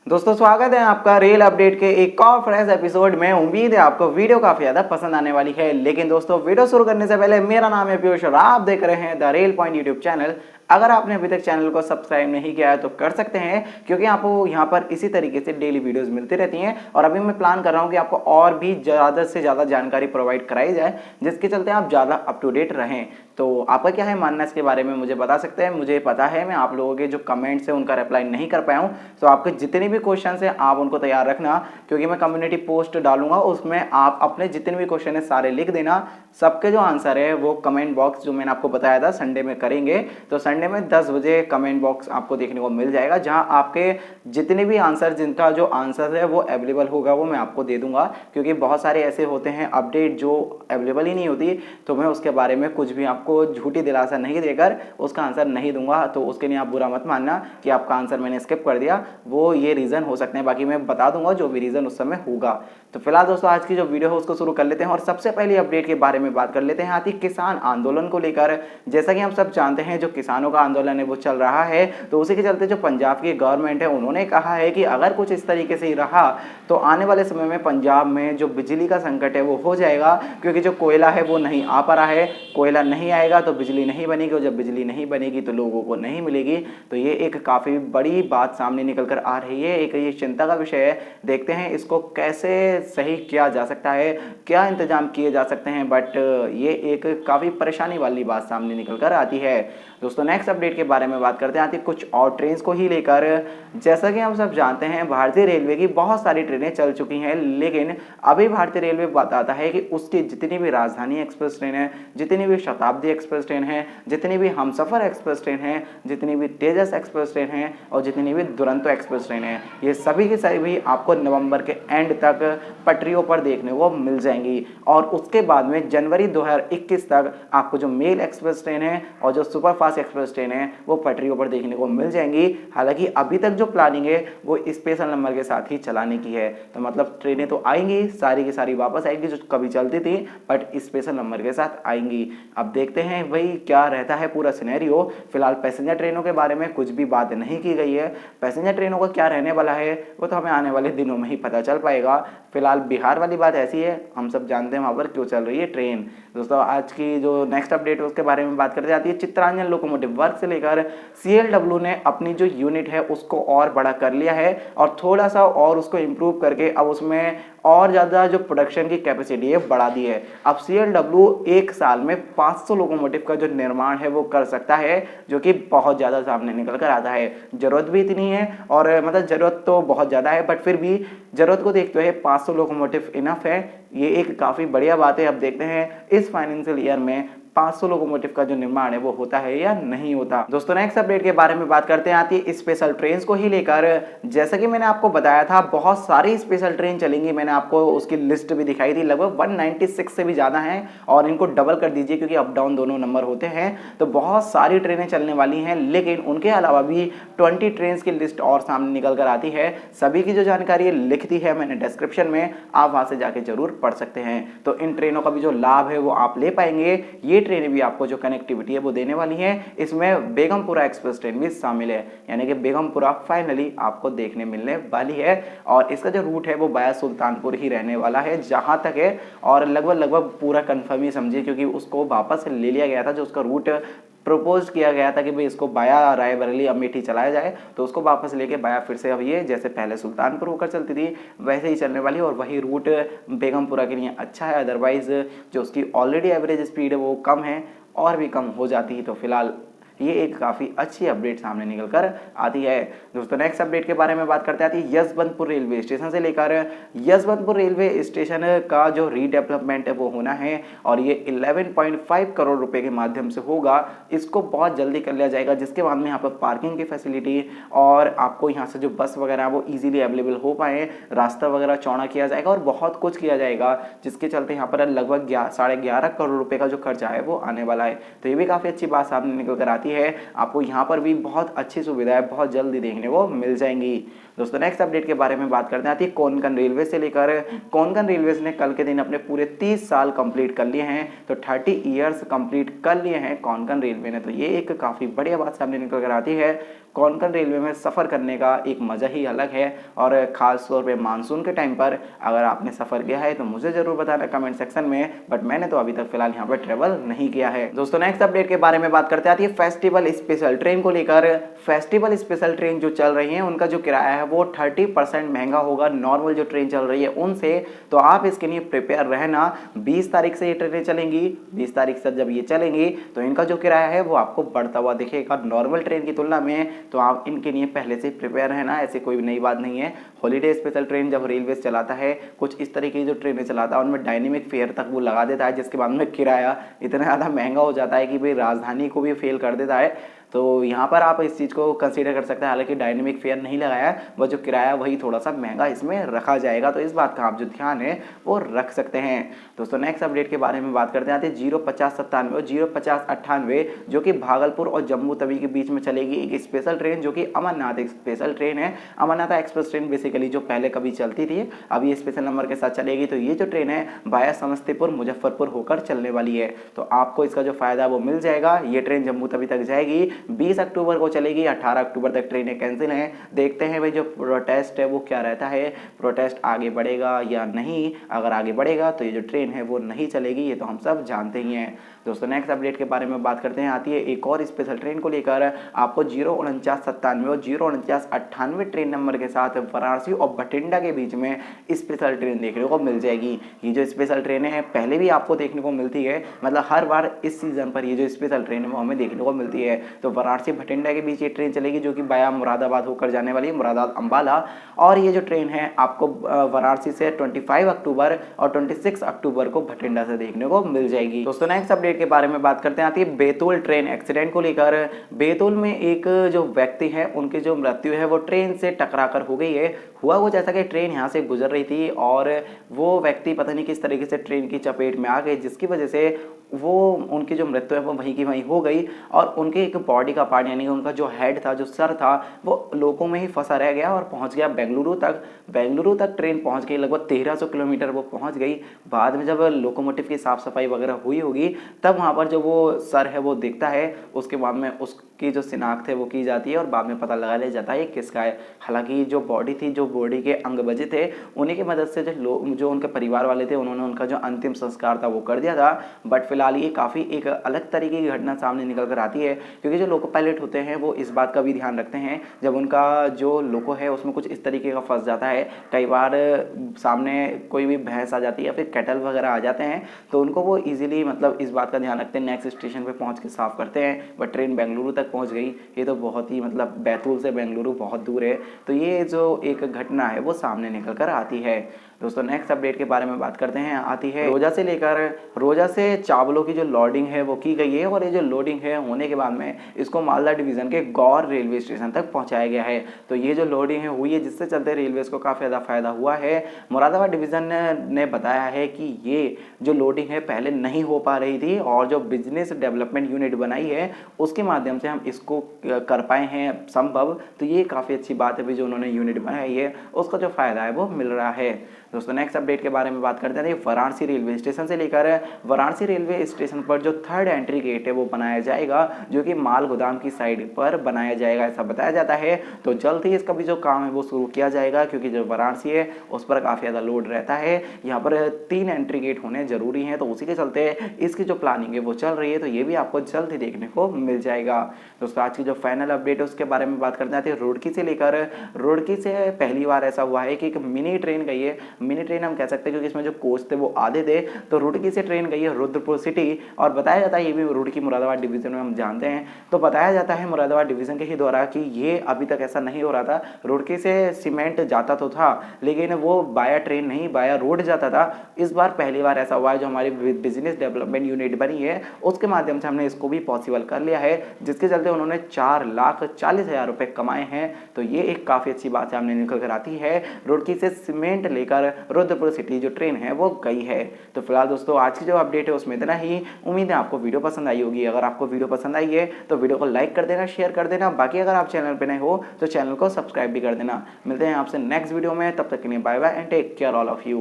दोस्तों स्वागत है आपका रेल अपडेट के एक और फ्रेश एपिसोड में। उम्मीद है आपको वीडियो काफी ज्यादा पसंद आने वाली है। लेकिन दोस्तों वीडियो शुरू करने से पहले मेरा नाम है पीयूष और आप देख रहे हैं the rail point YouTube channel. अगर आपने अभी तक चैनल को सब्सक्राइब नहीं किया है तो कर सकते हैं, क्योंकि आपको यहाँ पर इसी तरीके से डेली वीडियोस मिलती रहती हैं। और अभी मैं प्लान कर रहा हूँ कि आपको और भी ज़्यादा से ज़्यादा जानकारी प्रोवाइड कराई जाए, जिसके चलते आप ज़्यादा अप टू डेट रहें। तो आपका क्या है मानना इसके बारे में मुझे बता सकते हैं। मुझे पता है मैं आप लोगों के जो कमेंट्स हैं उनका रिप्लाई नहीं कर पाया हूँ, तो आपके जितने भी क्वेश्चन हैं आप उनको तैयार रखना, क्योंकि मैं कम्युनिटी पोस्ट डालूंगा उसमें आप अपने जितने भी क्वेश्चन है सारे लिख देना। सबके जो आंसर है वो कमेंट बॉक्स जो मैंने आपको बताया था संडे में करेंगे, तो संडे में 10 बजे कमेंट बॉक्स आपको देखने को मिल जाएगा, जहां आपके जितने भी आंसर, जिनका जो आंसर है वो अवेलेबल होगा वो मैं आपको दे दूंगा। क्योंकि बहुत सारे ऐसे होते हैं अपडेट जो अवेलेबल ही नहीं होती, तो मैं उसके बारे में कुछ भी आपको झूठी दिलासा नहीं देकर उसका आंसर नहीं दूंगा। तो उसके लिए आप बुरा मत मानना कि आपका आंसर मैंने स्किप कर दिया, वो ये रीज़न हो सकते हैं, बाकी मैं बता दूंगा जो भी रीज़न उस समय होगा। तो फिलहाल दोस्तों आज की जो वीडियो है उसको शुरू कर लेते हैं और सबसे पहले अपडेट के बारे में बात कर लेते हैं आती किसान आंदोलन को लेकर। जैसा कि हम सब जानते हैं जो किसानों का आंदोलन है वो चल रहा है, तो उसी के चलते जो पंजाब की गवर्नमेंट है उन्होंने कहा है कि अगर कुछ इस तरीके से ही रहा तो आने वाले समय में पंजाब में जो बिजली का संकट है वो हो जाएगा। क्योंकि जो कोयला है वो नहीं आ पा रहा है, कोयला नहीं आएगा तो बिजली नहीं बनेगी, और जब बिजली नहीं बनेगी तो लोगों को नहीं मिलेगी। तो ये एक काफ़ी बड़ी बात सामने निकल कर आ रही है, एक ये चिंता का विषय है। देखते हैं इसको कैसे सही किया जा सकता है, क्या इंतजाम किए जा सकते हैं, बट ये एक काफ़ी परेशानी वाली बात सामने निकल कर आती है। दोस्तों नेक्स्ट अपडेट के बारे में बात करते हैं आती कुछ और ट्रेन को ही लेकर। जैसा कि हम सब जानते हैं भारतीय रेलवे की बहुत सारी ट्रेनें चल चुकी हैं, लेकिन अभी भारतीय रेलवे बताता है कि उसकी जितनी भी राजधानी एक्सप्रेस ट्रेन है, जितनी भी शताब्दी एक्सप्रेस ट्रेन है, जितनी भी हमसफर एक्सप्रेस ट्रेन है, जितनी भी तेजस एक्सप्रेस ट्रेन है और जितनी भी दुरंतो एक्सप्रेस ट्रेन है, ये सभी की सभी आपको नवंबर के एंड तक पटरियों पर देखने को मिल जाएंगी। और उसके बाद में जनवरी 2021 तक आपको जो मेल एक्सप्रेस ट्रेन है और जो सुपरफास्ट एक्सप्रेस ट्रेन है वो पटरियों पर देखने को मिल जाएंगी। हालांकि अभी तक जो प्लानिंग है वो स्पेशल नंबर के साथ ही चलाने की है, तो मतलब ट्रेनें तो आएंगी सारी की सारी वापस आएंगी जो कभी चलती थी, बट स्पेशल नंबर के साथ आएंगी। अब देखते हैं भाई क्या रहता है पूरा सिनेरियो। फिलहाल पैसेंजर ट्रेनों के बारे में कुछ भी बात नहीं की गई है, पैसेंजर ट्रेनों का क्या रहने वाला है वो तो हमें आने वाले दिनों में ही पता चल पाएगा। फिलहाल बिहार वाली बात ऐसी है, हम सब जानते हैं वहाँ पर क्यों चल रही है ट्रेन। दोस्तों आज की जो नेक्स्ट अपडेट है उसके बारे में बात करते जाती है चित्रांजन लोकोमोटिव वर्क से लेकर CLW ने अपनी जो यूनिट है उसको और बड़ा कर लिया है और थोड़ा सा और उसको इम्प्रूव करके अब उसमें और ज़्यादा जो प्रोडक्शन की कैपेसिटी है बढ़ा दी है। अब CLW एक साल में 500 लोकोमोटिव का जो निर्माण है वो कर सकता है, जो कि बहुत ज़्यादा सामने निकल कर आता है। ज़रूरत भी इतनी है और मतलब ज़रूरत तो बहुत ज़्यादा है, बट फिर भी ज़रूरत को देखते हुए 500 लोकोमोटिव इनफ है। ये एक काफ़ी बढ़िया बात है। अब देखते हैं इस फाइनेंशियल ईयर में 500 लोकोमोटिव का जो निर्माण है वो होता है या नहीं होता। दोस्तों नेक्स्ट अपडेट के बारे में बात करते हैं आती स्पेशल ट्रेन को ही लेकर। जैसा कि मैंने आपको बताया था बहुत सारी स्पेशल ट्रेन चलेंगी, मैंने आपको उसकी लिस्ट भी दिखाई थी, लगभग 196 से भी ज़्यादा हैं और इनको डबल कर दीजिए क्योंकि अप डाउन दोनों नंबर होते हैं। तो बहुत सारी ट्रेनें चलने वाली हैं, लेकिन उनके अलावा भी 20 ट्रेन की लिस्ट और सामने निकल कर आती है। सभी की जो जानकारी लिख दी है मैंने डिस्क्रिप्शन में, आप वहाँ से जाके जरूर पढ़ सकते हैं। तो इन ट्रेनों का भी जो लाभ है वो आप ले पाएंगे। ये ट्रेनें भी आपको जो कनेक्टिविटी है वो देने वाली है। इसमें बेगमपुरा एक्सप्रेस ट्रेन भी शामिल है, यानी कि बेगमपुरा फाइनली आपको देखने मिलने वाली है। और इसका जो रूट है वो बाया सुल्तानपुर ही रहने वाला है जहां तक है, और लगभग पूरा कंफर्म ही समझिए, क्योंकि उसको वापस ले लिया गया था। जो उसका रूट प्रपोज किया गया था कि भाई इसको बाया रायबरेली अमेठी चलाया जाए, तो उसको वापस लेके बाया फिर से अब ये जैसे पहले सुल्तानपुर होकर चलती थी वैसे ही चलने वाली है। और वही रूट बेगमपुरा के लिए अच्छा है, अदरवाइज जो उसकी ऑलरेडी एवरेज स्पीड है वो कम है और भी कम हो जाती है। तो फिलहाल ये एक काफ़ी अच्छी अपडेट सामने निकल कर आती है। दोस्तों नेक्स्ट अपडेट के बारे में बात करते आती है यशवंतपुर रेलवे स्टेशन से लेकर। यशवंतपुर रेलवे स्टेशन का जो रीडेवलपमेंट है वो होना है और ये 11.5 करोड़ रुपए के माध्यम से होगा। इसको बहुत जल्दी कर लिया जाएगा, जिसके बाद में यहाँ पर पार्किंग की फैसिलिटी और आपको यहाँ से जो बस वगैरह वो ईजिली अवेलेबल हो पाए, रास्ता वगैरह चौड़ा किया जाएगा और बहुत कुछ किया जाएगा, जिसके चलते यहाँ पर लगभग 11.5 करोड़ रुपए का जो खर्चा है वो आने वाला है। तो ये भी काफ़ी अच्छी बात सामने निकल कर आती है। आपको यहाँ पर भी बहुत अच्छी सुविधाएं बहुत जल्दी देखने को मिल जाएंगी। दोस्तों नेक्स्ट अपडेट के बारे में बात करते हैं, आती है कोंकण रेलवे से लेकर। कोंकण रेलवे ने कल के दिन अपने पूरे 30 साल कंप्लीट कर लिए हैं, तो 30 ईयर्स कंप्लीट कर लिए हैं कोंकण रेलवे ने। तो ये एक काफ़ी बढ़िया बात सामने निकल कर आती है। कोंकण रेलवे में सफ़र करने का एक मज़ा ही अलग है, और ख़ास तौर पे मानसून के टाइम पर अगर आपने सफ़र किया है तो मुझे ज़रूर बताना कमेंट सेक्शन में, बट मैंने तो अभी तक फिलहाल यहाँ पर ट्रेवल नहीं किया है। दोस्तों नेक्स्ट अपडेट के बारे में बात करते आती है फेस्टिवल स्पेशल ट्रेन को लेकर। फेस्टिवल स्पेशल ट्रेन जो चल रही है उनका जो किराया है वो 30% महंगा होगा नॉर्मल जो ट्रेन चल रही है उनसे। तो आप इसके लिए प्रिपेयर रहना। 20 तारीख से ये ट्रेनें चलेंगी, 20 तारीख से जब ये चलेंगी तो इनका जो किराया है वो आपको बढ़ता हुआ दिखेगा नॉर्मल ट्रेन की तुलना में। तो आप इनके लिए पहले से प्रिपेयर रहना, ऐसी कोई नई बात नहीं है। हॉलीडे स्पेशल ट्रेन जब रेलवे चलाता है, कुछ इस तरीके की जो ट्रेनें चलाता है उनमें डायनेमिक फेयर तक वो लगा देता है, जिसके बाद में किराया इतना ज़्यादा महंगा हो जाता है कि भाई राजधानी को भी फेल कर देता है। तो यहाँ पर आप इस चीज़ को कंसीडर कर सकते हैं। हालांकि डायनेमिक फेयर नहीं लगाया है, वह जो किराया वही थोड़ा सा महंगा इसमें रखा जाएगा, तो इस बात का आप जो ध्यान है वो रख सकते हैं। दोस्तों नेक्स्ट अपडेट के बारे में बात करते हैं, 05097 और 05098 जो कि भागलपुर और जम्मू तवी के बीच में चलेगी एक स्पेशल ट्रेन, जो कि अमरनाथ एक स्पेशल ट्रेन है। अमरनाथ एक्सप्रेस ट्रेन बेसिकली जो पहले कभी चलती थी, अब ये स्पेशल नंबर के साथ चलेगी। तो ये जो ट्रेन है वाया समस्तीपुर मुजफ्फरपुर होकर चलने वाली है, तो आपको इसका जो फायदा वो मिल जाएगा। ये ट्रेन जम्मू तवी तक जाएगी, 20 अक्टूबर को चलेगी, 18 अक्टूबर तक ट्रेनें कैंसिल हैं। देखते हैं भाई जो प्रोटेस्ट है वो क्या रहता है, प्रोटेस्ट आगे बढ़ेगा या नहीं। अगर आगे बढ़ेगा तो ये जो ट्रेन है वो नहीं चलेगी, ये तो हम सब जानते ही हैं। दोस्तों नेक्स्ट अपडेट के बारे में बात करते हैं, आती है एक और स्पेशल ट्रेन को लेकर। आपको 04997 और 04998 ट्रेन नंबर के साथ वाराणसी और बठिंडा के बीच में स्पेशल ट्रेन देखने को मिल जाएगी। ये जो स्पेशल ट्रेनें हैं पहले भी आपको देखने को मिलती है, मतलब हर बार इस सीजन पर ये जो स्पेशल ट्रेन है वो हमें देखने को मिलती है। तो वाराणसी भटिंडा के बीच ये ट्रेन चलेगी, जो कि बाया मुरादाबाद होकर जाने वाली है, मुरादाबाद अंबाला। और ये जो ट्रेन है आपको वाराणसी से 25 अक्टूबर और 26 अक्टूबर को भटिंडा से देखने को मिल जाएगी। दोस्तों नेक्स्ट अपडेट के बारे में बात करते हैं, आती है बैतूल ट्रेन एक्सीडेंट को लेकर। बैतूल में एक जो व्यक्ति है उनकी जो मृत्यु है वो ट्रेन से टकरा कर हो गई है। हुआ वो जैसा कि ट्रेन यहाँ से गुजर रही थी और वो व्यक्ति पता नहीं किस तरीके से ट्रेन की चपेट में आ गए, जिसकी वजह से वो उनकी जो मृत्यु है वो वहीं की वहीं हो गई। और उनके एक बॉडी का पार्ट यानी उनका जो हेड था, जो सर था, वो लोगों में ही फंसा रह गया और पहुंच गया बेंगलुरु तक। बेंगलुरु तक ट्रेन पहुंच गई, लगभग 1300 किलोमीटर वो पहुंच गई। बाद में जब लोकोमोटिव की साफ सफाई वगैरह हुई होगी तब वहाँ पर जो वो सर है वो दिखता है। उसके बाद में उसकी जो शिनाख्त है वो की जाती है और बाद में पता लगा लिया जाता है ये किसका है। हालांकि जो बॉडी थी, जो बॉडी के अंग बचे थे, उन्हीं की मदद से जो उनके परिवार वाले थे उन्होंने उनका जो अंतिम संस्कार था वो कर दिया था। बट फिलहाल ये काफ़ी एक अलग तरीके की घटना सामने निकल कर आती है, क्योंकि जो लोको पायलट होते हैं वो इस बात का भी ध्यान रखते हैं जब उनका जो लोको है उसमें कुछ इस तरीके का फंस जाता है। कई बार सामने कोई भी भैंस आ जाती है या फिर कैटल वगैरह आ जाते हैं तो उनको वो इजीली मतलब इस बात का ध्यान रखते हैं, नेक्स्ट स्टेशन पे पहुंच के साफ करते हैं। बट ट्रेन बेंगलुरु तक पहुंच गई, ये तो बहुत ही मतलब बैतूल से बेंगलुरु बहुत दूर है, तो ये जो एक घटना है वो सामने निकल कर आती है। दोस्तों नेक्स्ट अपडेट के बारे में बात करते हैं, आती है रोजा से चावलों की जो लोडिंग है वो की गई है और ये जो लोडिंग है होने के बाद में इसको मालदा डिवीजन के गौर रेलवे स्टेशन तक पहुंचाया गया है। तो ये जो लोडिंग है हुई है जिससे चलते रेलवे को काफ़ी ज़्यादा फायदा हुआ है। मुरादाबाद डिवीजन ने बताया है कि ये जो लोडिंग है पहले नहीं हो पा रही थी और जो बिजनेस डेवलपमेंट यूनिट बनाई है उसके माध्यम से हम इसको कर पाए हैं संभव। तो ये काफ़ी अच्छी बात है, जो उन्होंने यूनिट बनाई है उसका जो फायदा है वो मिल रहा है। दोस्तों नेक्स्ट अपडेट के बारे में बात करते हैं, वाराणसी रेलवे स्टेशन से लेकर वाराणसी रेलवे स्टेशन पर जो थर्ड एंट्री गेट है वो बनाया जाएगा, जो कि माल गोदाम की साइड पर बनाया जाएगा ऐसा बताया जाता है। तो जल्द ही इसका भी जो काम है वो शुरू किया जाएगा, क्योंकि जो वाराणसी है उस पर काफ़ी ज़्यादा लोड रहता है। यहाँ पर 3 एंट्री गेट होने जरूरी हैं, तो उसी के चलते इसकी जो प्लानिंग है वो चल रही है, तो ये भी आपको जल्द ही देखने को मिल जाएगा। दोस्तों आज की जो फाइनल अपडेट है उसके बारे में बात करते हैं, रुड़की से लेकर रुड़की से पहली बार ऐसा हुआ है कि एक मिनी ट्रेन गई है। मिनी ट्रेन हम कह सकते हैं क्योंकि इसमें जो कोच थे वो आधे थे। तो रुड़की से ट्रेन गई है रुद्रपुर सिटी, और बताया जाता है ये भी रुड़की मुरादाबाद डिवीजन में हम जानते हैं। तो बताया जाता है मुरादाबाद डिवीजन के ही द्वारा कि ये अभी तक ऐसा नहीं हो रहा था। रुड़की से सीमेंट जाता तो था लेकिन वो बाया ट्रेन नहीं बाया रोड जाता था। इस बार पहली बार ऐसा हुआ है, जो हमारी बिजनेस डेवलपमेंट यूनिट बनी है उसके माध्यम से हमने इसको भी पॉसिबल कर लिया है, जिसके चलते उन्होंने 4,40,000 रुपए कमाए हैं। तो ये एक काफ़ी अच्छी बात सामने निकल कर आती है। रुड़की से सीमेंट लेकर पर रुद्रपुर सिटी जो ट्रेन है वो गई है। तो फिलहाल दोस्तों आज की जो अपडेट है उसमें इतना ही। उम्मीद है आपको वीडियो पसंद आई होगी। अगर आपको वीडियो पसंद आई है तो वीडियो को लाइक कर देना, शेयर कर देना। बाकी अगर आप चैनल पर नए हो तो चैनल को सब्सक्राइब भी कर देना। मिलते हैं आपसे नेक्स्ट वीडियो में, तब तक के लिए bye bye and take care all of you.